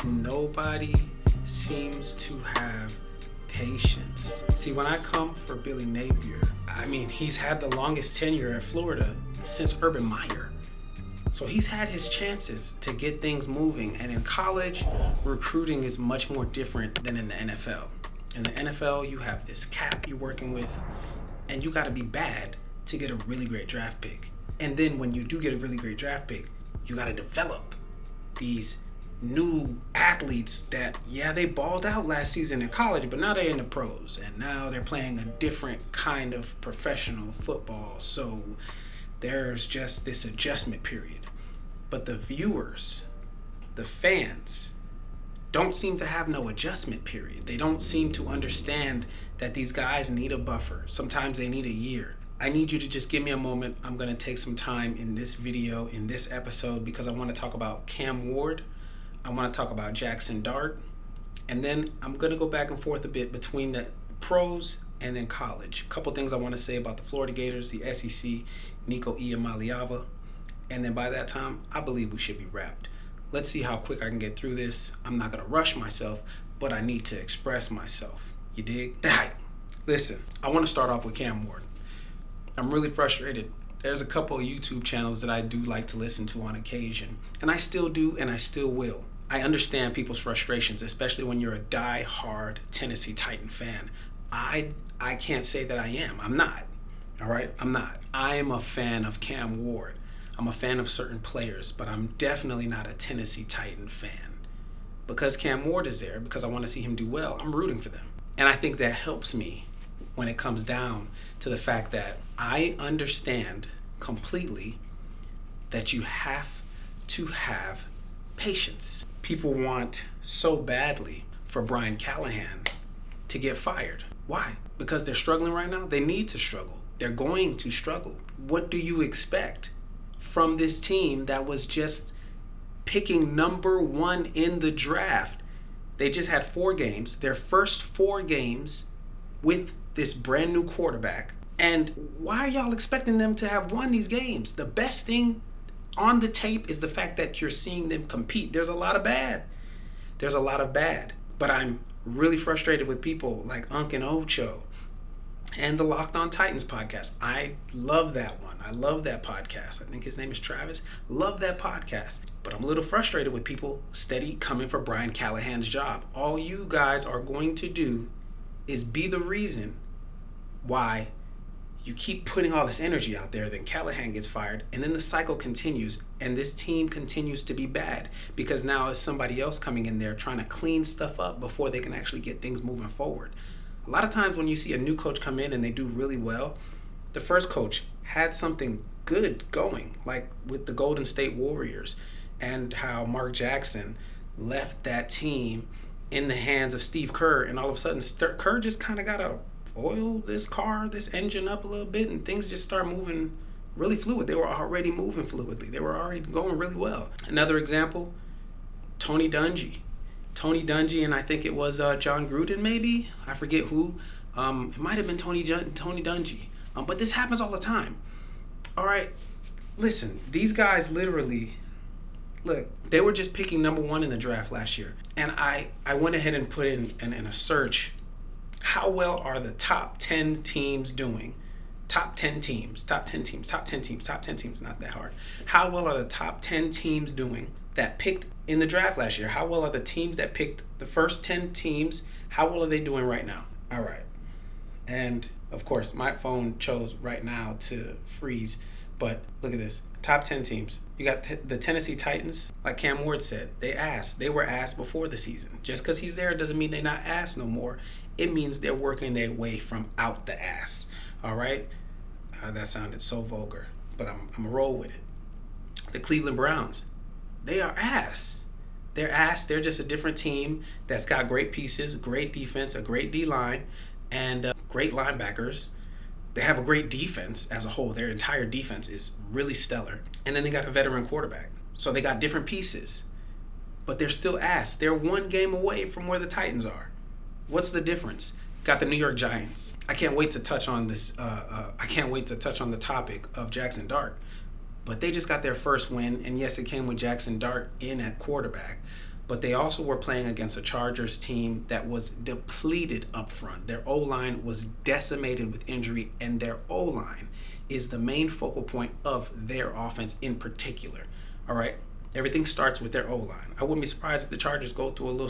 Nobody seems to have patience. See, when I come for Billy Napier, I mean, he's had the longest tenure at Florida since Urban Meyer. So he's had his chances to get things moving. And in college, recruiting is much more different than in the NFL. In the NFL, you have this cap you're working with, and you gotta be bad to get a really great draft pick. And then when you do get a really great draft pick, you gotta develop these new athletes that, yeah, they balled out last season in college, but now they're in the pros, and now they're playing a different kind of professional football. So there's just this adjustment period. But the viewers, the fans, don't seem to have no adjustment period. They don't seem to understand that these guys need a buffer. Sometimes they need a year. I need you to just give me a moment. I'm gonna take some time in this video, in this episode, because I wanna talk about Cam Ward. I wanna talk about Jackson Dart. And then I'm gonna go back and forth a bit between the pros and then college. A couple things I wanna say about the Florida Gators, the SEC, Nico Iamaleava. And then by that time, I believe we should be wrapped. Let's see how quick I can get through this. I'm not gonna rush myself, but I need to express myself. You dig? Listen, I wanna start off with Cam Ward. I'm really frustrated. There's a couple of YouTube channels that I do like to listen to on occasion. And I still do, and I still will. I understand people's frustrations, especially when you're a die-hard Tennessee Titan fan. I can't say that I am. I'm not. All right? I'm not. I am a fan of Cam Ward. I'm a fan of certain players, but I'm definitely not a Tennessee Titan fan. Because Cam Ward is there, because I want to see him do well, I'm rooting for them. And I think that helps me when it comes down to the fact that I understand completely that you have to have patience. People want so badly for Brian Callahan to get fired. Why? Because they're struggling right now? They need to struggle. They're going to struggle. What do you expect from this team that was just picking number one in the draft? They just had 4 games, their first 4 games with this brand new quarterback. And why are y'all expecting them to have won these games? The best thing on the tape is the fact that you're seeing them compete. There's a lot of bad. But I'm really frustrated with people like Unc and Ocho and the Locked On Titans podcast. I love that one. I love that podcast. I think his name is Travis. Love that podcast. But I'm a little frustrated with people steady coming for Brian Callahan's job. All you guys are going to do is be the reason why you keep putting all this energy out there, then Callahan gets fired, and then the cycle continues, and this team continues to be bad because now it's somebody else coming in there trying to clean stuff up before they can actually get things moving forward. A lot of times when you see a new coach come in and they do really well, the first coach had something good going, like with the Golden State Warriors and how Mark Jackson left that team in the hands of Steve Kerr, and all of a sudden Kerr just kind of got to oil this engine up a little bit, and things just start moving really fluid. They were already moving fluidly. They were already going really well. Another example, Tony Dungy, and I think it was John Gruden, maybe. I forget who. It might have been Tony Dungy. But this happens all the time. All right, listen, these guys literally, look, they were just picking number 1 in the draft last year. And I went ahead and put in a search, how well are the top 10 teams doing? Top 10 teams, not that hard. How well are the top 10 teams doing that picked in the draft last year? How well are the teams that picked the first 10 teams, how well are they doing right now? All right. And of course, my phone chose right now to freeze, but look at this. Top 10 teams. You got the Tennessee Titans, like Cam Ward said. They were asked before the season. Just because he's there doesn't mean they're not asked no more. It means they're working their way from out the ass. All right? That sounded so vulgar, but I'm going to roll with it. The Cleveland Browns, they are ass. They're ass. They're just a different team that's got great pieces, great defense, a great D-line, and great linebackers. They have a great defense as a whole. Their entire defense is really stellar. And then they got a veteran quarterback. So they got different pieces. But they're still ass. They're 1 game away from where the Titans are. What's the difference? Got the New York Giants. I can't wait to touch on this. I can't wait to touch on the topic of Jackson Dart. But they just got their first win. And yes, it came with Jackson Dart in at quarterback. But they also were playing against a Chargers team that was depleted up front. Their O-line was decimated with injury, and their O-line is the main focal point of their offense in particular. All right? Everything starts with their O-line. I wouldn't be surprised if the Chargers go through a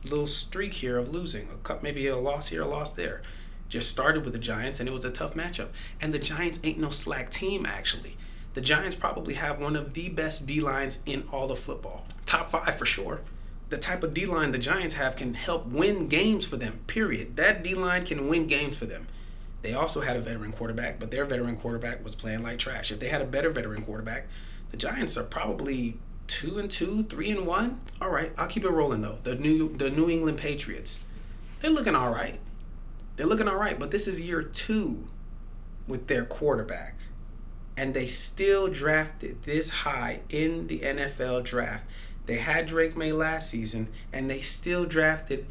little streak here of losing. Maybe a loss here, a loss there. Just started with the Giants, and it was a tough matchup. And the Giants ain't no slack team, actually. The Giants probably have one of the best D-lines in all of football. Top 5 for sure. The type of D-line the Giants have can help win games for them, period. That D-line can win games for them. They also had a veteran quarterback, but their veteran quarterback was playing like trash. If they had a better veteran quarterback, the Giants are probably 2-2, 3-1. All right, I'll keep it rolling though. The New England Patriots, they're looking all right. They're looking all right, but this is year 2 with their quarterback. And they still drafted this high in the NFL draft. They had Drake May last season, and they still had the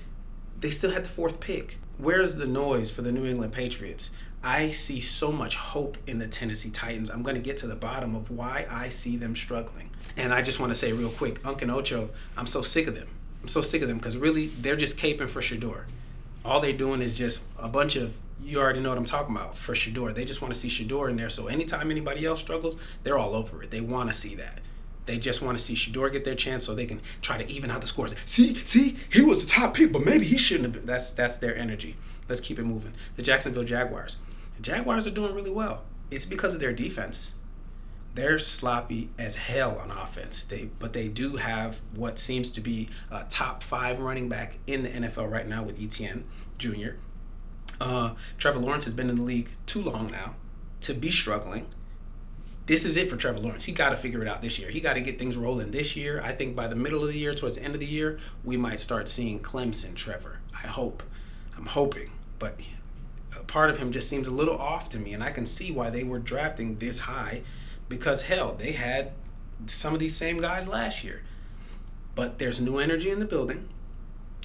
4th pick. Where's the noise for the New England Patriots? I see so much hope in the Tennessee Titans. I'm going to get to the bottom of why I see them struggling. And I just want to say real quick, Unc and Ocho, I'm so sick of them. I'm so sick of them because really, they're just caping for Shador. All they're doing is just a bunch of, you already know what I'm talking about, for Shador. They just want to see Shador in there. So anytime anybody else struggles, they're all over it. They want to see that. They just want to see Shador get their chance so they can try to even out the scores. See, he was the top pick, but maybe he shouldn't have been. That's their energy. Let's keep it moving. The Jacksonville Jaguars. The Jaguars are doing really well. It's because of their defense. They're sloppy as hell on offense. But they do have what seems to be a top 5 running back in the NFL right now with Etienne Jr. Trevor Lawrence has been in the league too long now to be struggling. This is it for Trevor Lawrence. He got to figure it out this year. He got to get things rolling this year. I think by the middle of the year, towards the end of the year, we might start seeing Clemson Trevor. I hope. I'm hoping. But a part of him just seems a little off to me, and I can see why they were drafting this high because, hell, they had some of these same guys last year. But there's new energy in the building.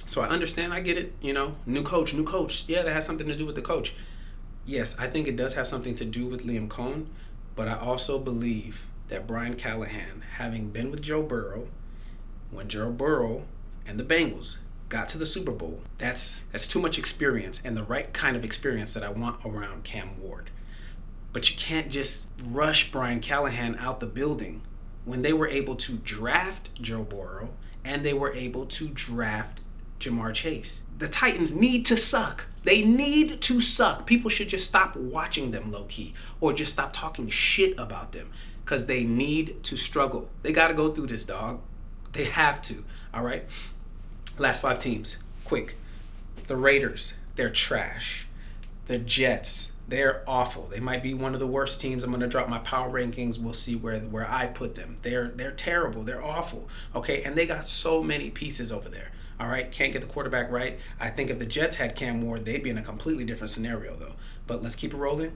So I understand. I get it. New coach. Yeah, that has something to do with the coach. Yes, I think it does have something to do with Liam Cohen. But I also believe that Brian Callahan, having been with Joe Burrow, when Joe Burrow and the Bengals got to the Super Bowl, that's too much experience and the right kind of experience that I want around Cam Ward. But you can't just rush Brian Callahan out the building when they were able to draft Joe Burrow and they were able to draft Jamar Chase. The Titans need to suck. They need to suck. People should just stop watching them low-key or just stop talking shit about them because they need to struggle. They got to go through this, dog. They have to, all right? Last 5 teams, quick. The Raiders, they're trash. The Jets, they're awful. They might be one of the worst teams. I'm going to drop my power rankings. We'll see where I put them. They're terrible. They're awful, okay? And they got so many pieces over there. All right, can't get the quarterback right. I think if the Jets had Cam Ward, they'd be in a completely different scenario, though. But let's keep it rolling.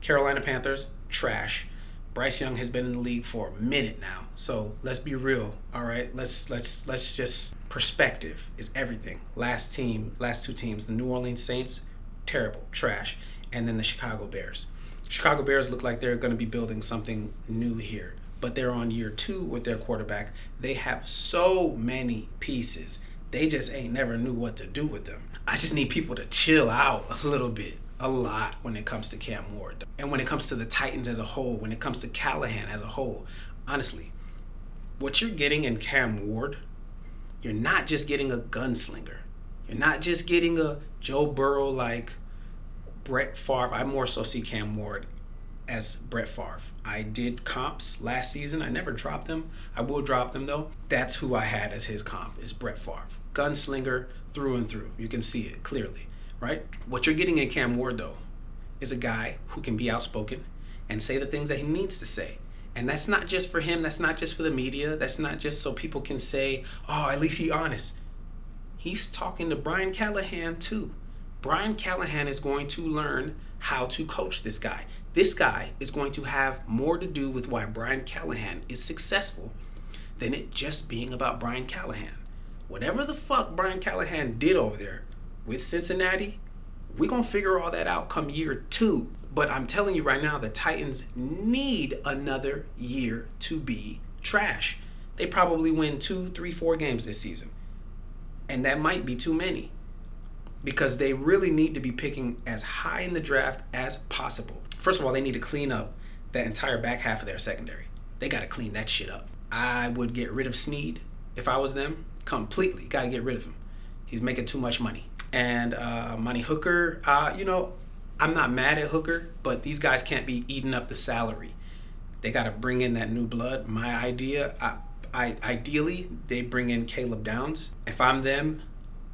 Carolina Panthers, trash. Bryce Young has been in the league for a minute now, so let's be real. All right, let's just perspective is everything. Last 2 teams, the New Orleans Saints, terrible, trash, and then the Chicago Bears. Chicago Bears look like they're going to be building something new here, but they're on year 2 with their quarterback. They have so many pieces. They just ain't never knew what to do with them. I just need people to chill out a little bit, a lot when it comes to Cam Ward. And when it comes to the Titans as a whole, when it comes to Callahan as a whole, honestly, what you're getting in Cam Ward, you're not just getting a gunslinger. You're not just getting a Joe Burrow like Brett Favre. I more so see Cam Ward as Brett Favre. I did comps last season. I never dropped them. I will drop them though. That's who I had as his comp, is Brett Favre. Gunslinger through and through. You can see it clearly, right? What you're getting in Cam Ward though is a guy who can be outspoken and say the things that he needs to say. And that's not just for him. That's not just for the media. That's not just so people can say, oh, at least he's honest. He's talking to Brian Callahan too. Brian Callahan is going to learn how to coach this guy. This guy is going to have more to do with why Brian Callahan is successful than it just being about Brian Callahan. Whatever the fuck Brian Callahan did over there with Cincinnati, we're going to figure all that out come year 2. But I'm telling you right now, the Titans need another year to be trash. they probably win 2, 3, 4 games this season. And that might be too many, because they really need to be picking as high in the draft as possible. First of all, they need to clean up that entire back half of their secondary. They got to clean that shit up. I would get rid of Snead if I was them completely. Got to get rid of him. He's making too much money. And Money Hooker, I'm not mad at Hooker, but these guys can't be eating up the salary. They got to bring in that new blood. My idea, ideally, they bring in Caleb Downs. If I'm them,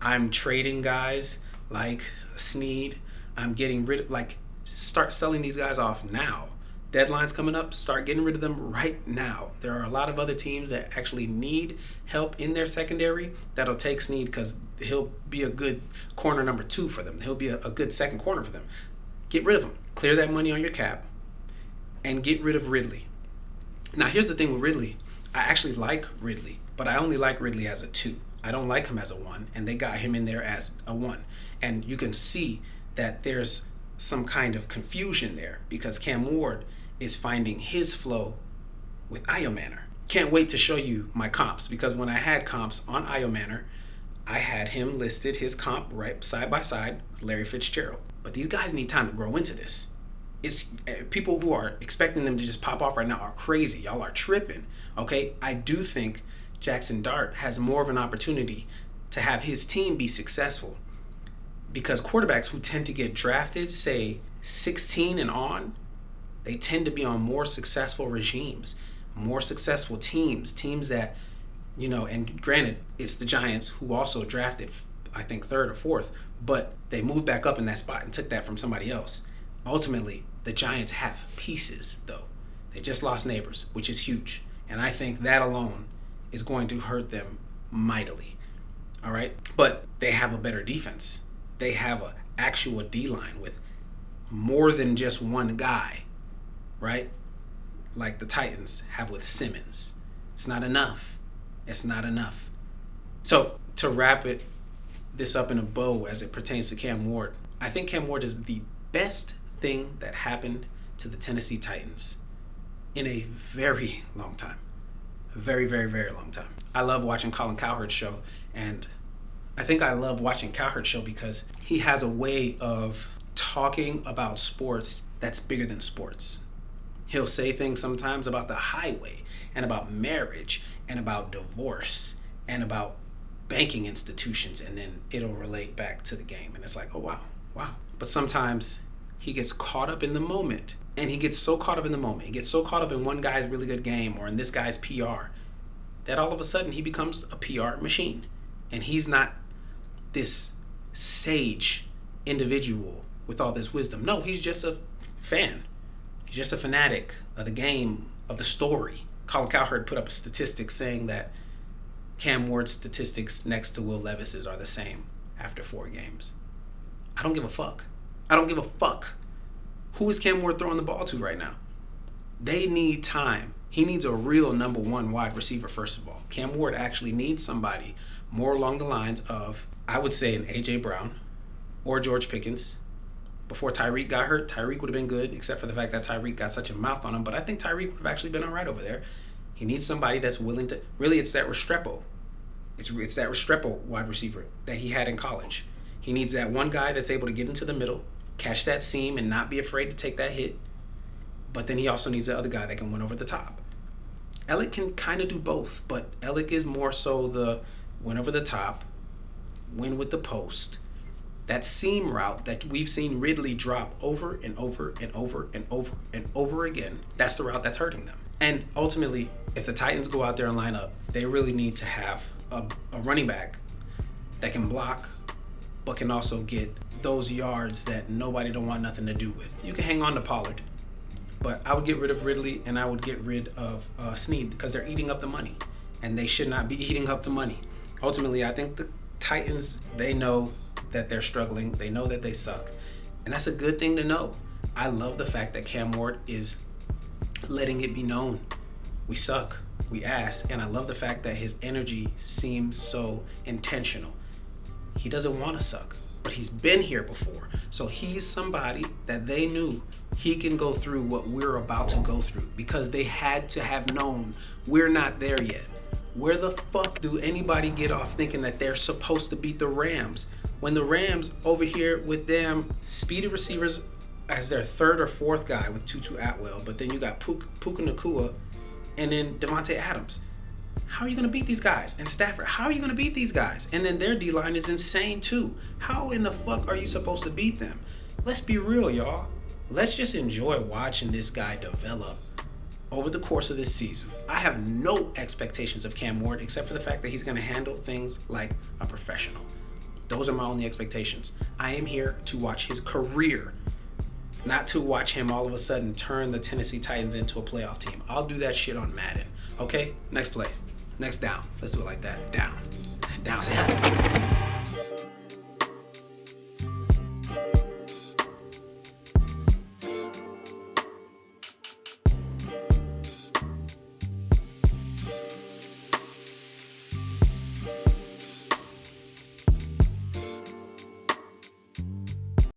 I'm trading guys like Snead. I'm getting rid of, start selling these guys off now. Deadline's coming up, start getting rid of them right now. There are a lot of other teams that actually need help in their secondary that'll take Snead, because he'll be a good corner number 2 for them. He'll be a good second corner for them. Get rid of him. Clear that money on your cap and get rid of Ridley. Now, here's the thing with Ridley. I actually like Ridley, but I only like Ridley as a 2. I don't like him as a 1, and they got him in there as a 1. And you can see that there's some kind of confusion there, because Cam Ward is finding his flow with Io Manor. Can't wait to show you my comps, because when I had comps on Io Manor, I had him listed, his comp right side by side with Larry Fitzgerald. But these guys need time to grow into this. It's people who are expecting them to just pop off right now are crazy. Y'all are tripping, okay? I do think Jackson Dart has more of an opportunity to have his team be successful, because quarterbacks who tend to get drafted, say 16 and on, they tend to be on more successful regimes, more successful teams that, and granted, it's the Giants who also drafted, I think, 3rd or 4th, but they moved back up in that spot and took that from somebody else. Ultimately, the Giants have pieces, though. They just lost Neighbors, which is huge. And I think that alone is going to hurt them mightily. All right? But they have a better defense. They have an actual D-line with more than just one guy, right? Like the Titans have with Simmons. It's not enough. It's not enough. So to wrap this up in a bow as it pertains to Cam Ward, I think Cam Ward is the best thing that happened to the Tennessee Titans in a very long time. A very, very, very long time. I love watching Colin Cowherd's show, and I think I love watching Cowherd's show because he has a way of talking about sports that's bigger than sports. He'll say things sometimes about the highway and about marriage and about divorce and about banking institutions, and then it'll relate back to the game. And it's like, oh, wow. But sometimes he gets caught up in the moment, and he gets so caught up in the moment. He gets so caught up in one guy's really good game or in this guy's PR that all of a sudden he becomes a PR machine. And he's not this sage individual with all this wisdom. No, he's just a fan. He's just a fanatic of the game, of the story. Colin Cowherd put up a statistic saying that Cam Ward's statistics next to Will Levis's are the same after 4 games. I don't give a fuck. Who is Cam Ward throwing the ball to right now? They need time. He needs a real number 1 wide receiver, first of all. Cam Ward actually needs somebody more along the lines of, I would say, an A.J. Brown or George Pickens. Before Tyreek got hurt, Tyreek would have been good, except for the fact that Tyreek got such a mouth on him. But I think Tyreek would have actually been all right over there. He needs somebody that's willing to, really, it's that Restrepo. It's that Restrepo wide receiver that he had in college. He needs that one guy that's able to get into the middle, catch that seam, and not be afraid to take that hit. But then he also needs the other guy that can win over the top. Elliott can kind of do both, but Elliott is more so the win over the top, win with the post. That seam route that we've seen Ridley drop over and over and over and over and over again, that's the route that's hurting them. And ultimately, if the Titans go out there and line up, they really need to have a running back that can block, but can also get those yards that nobody don't want nothing to do with. You can hang on to Pollard, but I would get rid of Ridley and I would get rid of Snead, because they're eating up the money, and they should not be eating up the money. Ultimately, I think the Titans, they know that they're struggling. They know that they suck, and that's a good thing to know. I love the fact that Cam Ward is letting it be known. We suck. We ass. And I love the fact that his energy seems so intentional. He doesn't want to suck, but he's been here before. So he's somebody that they knew he can go through what we're about to go through, because they had to have known we're not there yet. Where the fuck do anybody get off thinking that they're supposed to beat the Rams when the Rams over here with them speedy receivers as their third or fourth guy with Tutu Atwell, but then you got Puka Nacua and then Devontae Adams. How are you going to beat these guys? And Stafford, how are you going to beat these guys? And then their D-line is insane too. How in the fuck are you supposed to beat them? Let's be real, y'all. Let's just enjoy watching this guy develop over the course of this season. I have no expectations of Cam Ward except for the fact that he's going to handle things like a professional. Those are my only expectations. I am here to watch his career, not to watch him all of a sudden turn the Tennessee Titans into a playoff team. I'll do that shit on Madden. Okay, next play. Next down. Let's do it like that. Down. Down. Say hi.